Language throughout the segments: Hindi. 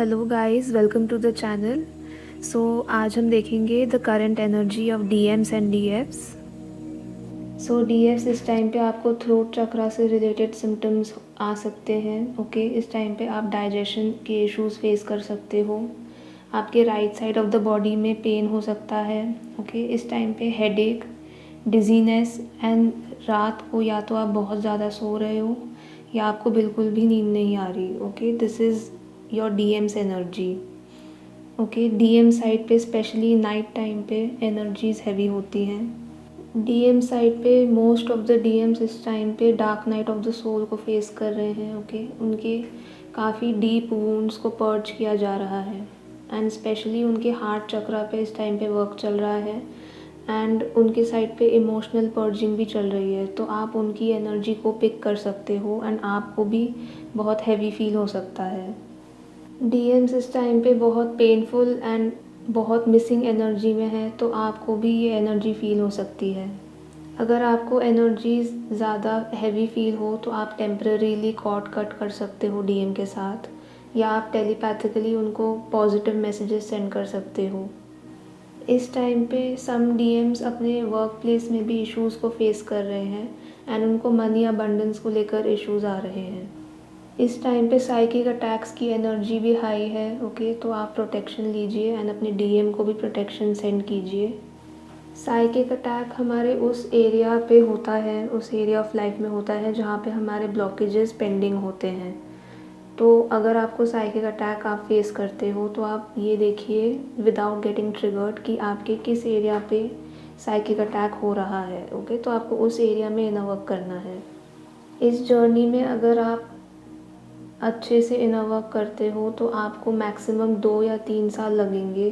Hello guys, welcome to the channel. आज हम देखेंगे the current energy of DMs and DFs. DFs इस टाइम पे आपको थ्रोट चक्रा से रिलेटेड सिम्टम्स आ सकते हैं। ओके, इस टाइम पे आप डाइजेशन के इश्यूज फेस कर सकते हो। आपके right side of the body में पेन हो सकता है। ओके, इस टाइम पे हेडेक, डिजीनेस एंड रात को या तो आप बहुत ज़्यादा सो रहे हो या आपको बिल्कुल भी नींद नहीं आ रही। Okay, this is your DM's energy. Okay, DM side पे स्पेशली नाइट टाइम पे एनर्जीज हैवी होती हैं। डीएम साइड पे मोस्ट ऑफ द डीएम्स इस टाइम पे dark night of the soul को फेस कर रहे हैं। ओके, उनके काफ़ी डीप वुंड्स को पर्च किया जा रहा है एंड स्पेशली उनके हार्ट चक्रा पे इस टाइम पे वर्क चल रहा है एंड उनके साइड पे इमोशनल पर्जिंग भी चल रही है। तो आप उनकी एनर्जी को पिक कर सकते हो एंड आपको भी बहुत हैवी फील हो सकता है। डीएम्स इस टाइम पे बहुत पेनफुल एंड बहुत मिसिंग एनर्जी में है, तो आपको भी ये एनर्जी फील हो सकती है। अगर आपको एनर्जीज ज़्यादा हैवी फील हो तो आप टेम्परेरीली कॉर्ड कट कर सकते हो डीएम के साथ, या आप टेलीपैथिकली उनको पॉजिटिव मैसेजेस सेंड कर सकते हो। इस टाइम पे सम डीएम्स अपने वर्क प्लेस में भी इश्यूज़ को फेस कर रहे हैं एंड उनको मनी अबंडेंस को लेकर इश्यूज़ आ रहे हैं। इस टाइम पे साइकिक अटैक्स की एनर्जी भी हाई है। ओके, तो आप प्रोटेक्शन लीजिए एंड अपने डीएम को भी प्रोटेक्शन सेंड कीजिए। साइकिक अटैक हमारे उस एरिया पे होता है, उस एरिया ऑफ लाइफ में होता है जहाँ पे हमारे ब्लॉकेजेस पेंडिंग होते हैं। तो अगर आपको साइकिक अटैक आप फेस करते हो तो आप ये देखिए विदाउट गेटिंग ट्रिगर्ड कि आपके किस एरिया पे साइकिक अटैक हो रहा है। ओके, तो आपको उस एरिया में इनर वर्क करना है। इस जर्नी में अगर आप अच्छे से इनर वर्क करते हो तो आपको मैक्सिमम 2 या 3 साल लगेंगे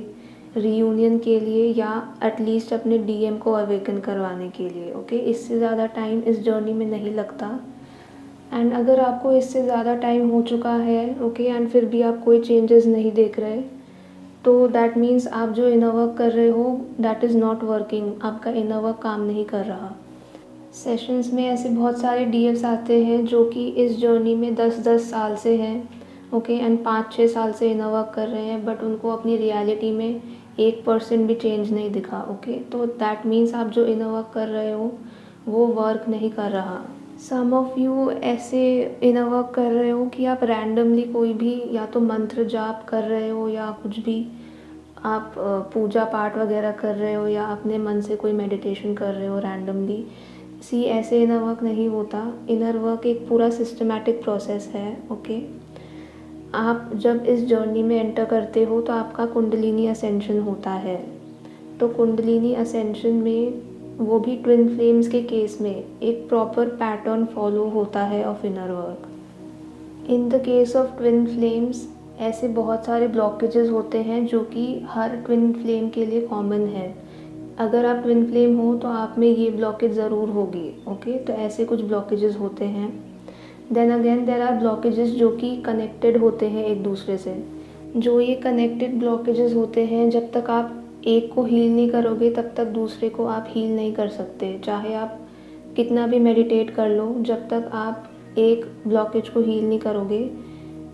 रीयूनियन के लिए, या एटलीस्ट अपने डीएम को अवेकन करवाने के लिए। ओके, इससे ज़्यादा टाइम इस जर्नी में नहीं लगता। एंड अगर आपको इससे ज़्यादा टाइम हो चुका है ओके एंड फिर भी आप कोई चेंजेस नहीं देख रहे, तो दैट मीन्स आप जो इनर वर्क कर रहे हो दैट इज़ नॉट वर्किंग, आपका इनर वर्क काम नहीं कर रहा। सेशंस में ऐसे बहुत सारे डीएफ्स आते हैं जो कि इस जर्नी में 10-10 साल से हैं। ओके, एंड 5-6 साल से इनर वर्क कर रहे हैं, बट उनको अपनी रियलिटी में 1% भी चेंज नहीं दिखा। ओके, तो दैट मीन्स आप जो इनर वर्क कर रहे हो वो वर्क नहीं कर रहा। सम ऑफ़ यू ऐसे इनर वर्क कर रहे हो कि आप रैंडमली कोई भी या तो मंत्र जाप कर रहे हो या कुछ भी आप पूजा पाठ वगैरह कर रहे हो या अपने मन से कोई मेडिटेशन कर रहे हो रैंडमली। ऐसे इनर वर्क नहीं होता। इनर वर्क एक पूरा सिस्टमैटिक प्रोसेस है। ओके, आप जब इस जर्नी में एंटर करते हो तो आपका कुंडलिनी असेंशन होता है। तो कुंडलिनी असेंशन में वो भी ट्विन फ्लेम्स के केस में एक प्रॉपर पैटर्न फॉलो होता है of inner work. In the case of twin flames ऐसे बहुत सारे ब्लॉकेजेस होते हैं जो कि हर ट्विन फ्लेम के लिए कॉमन है। अगर आप ट्विन फ्लेम हो तो आप में ये ब्लॉकेज ज़रूर होगी। ओके, तो ऐसे कुछ ब्लॉकेजेस होते हैं। Then again there are blockages जो कि कनेक्टेड होते हैं एक दूसरे से। जो ये कनेक्टेड ब्लॉकेजेस होते हैं, जब तक आप एक को हील नहीं करोगे तब तक दूसरे को आप हील नहीं कर सकते। चाहे आप कितना भी मेडिटेट कर लो, जब तक आप एक ब्लॉकेज को हील नहीं करोगे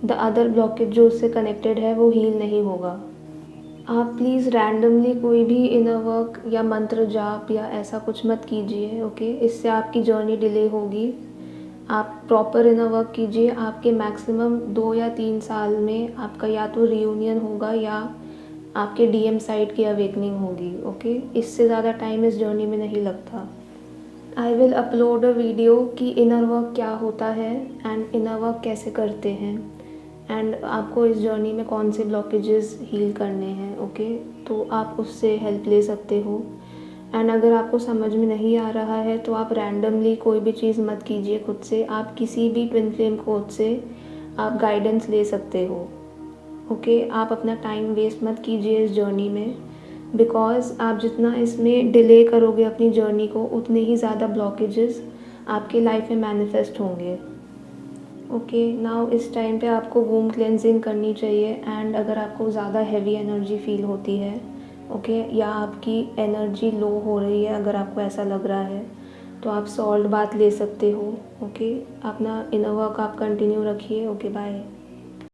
द अदर ब्लॉकेज जो उससे कनेक्टेड है वो हील नहीं होगा। आप प्लीज़ रैंडमली कोई भी इनर वर्क या मंत्र जाप या ऐसा कुछ मत कीजिए। ओके, इससे आपकी जर्नी डिले होगी। आप प्रॉपर इनर वर्क कीजिए। आपके मैक्सिमम 2 या 3 साल में आपका या तो रियूनियन होगा या आपके डीएम साइड की अवेकनिंग होगी। ओके, इससे ज़्यादा टाइम इस जर्नी में नहीं लगता। I will upload a video कि इनर वर्क क्या होता है एंड इनर वर्क कैसे करते हैं एंड आपको इस जर्नी में कौन से ब्लॉकेजेस हील करने हैं। ओके, तो आप उससे हेल्प ले सकते हो। एंड अगर आपको समझ में नहीं आ रहा है तो आप रैंडमली कोई भी चीज़ मत कीजिए खुद से। आप किसी भी ट्विन फ्लेम कोच से आप गाइडेंस ले सकते हो। ओके, आप अपना टाइम वेस्ट मत कीजिए इस जर्नी में, बिकॉज़ आप जितना इसमें डिले करोगे अपनी जर्नी को उतने ही ज़्यादा ब्लॉकेजेस आपके लाइफ में मैनिफेस्ट होंगे। ओके, नाउ इस टाइम पे आपको वूम क्लेंजिंग करनी चाहिए। एंड अगर आपको ज़्यादा हैवी एनर्जी फील होती है ओके, या आपकी एनर्जी लो हो रही है, अगर आपको ऐसा लग रहा है तो आप सॉल्ट बाथ ले सकते हो। ओके, अपना इनर वर्क आप कंटिन्यू रखिए। Okay, bye.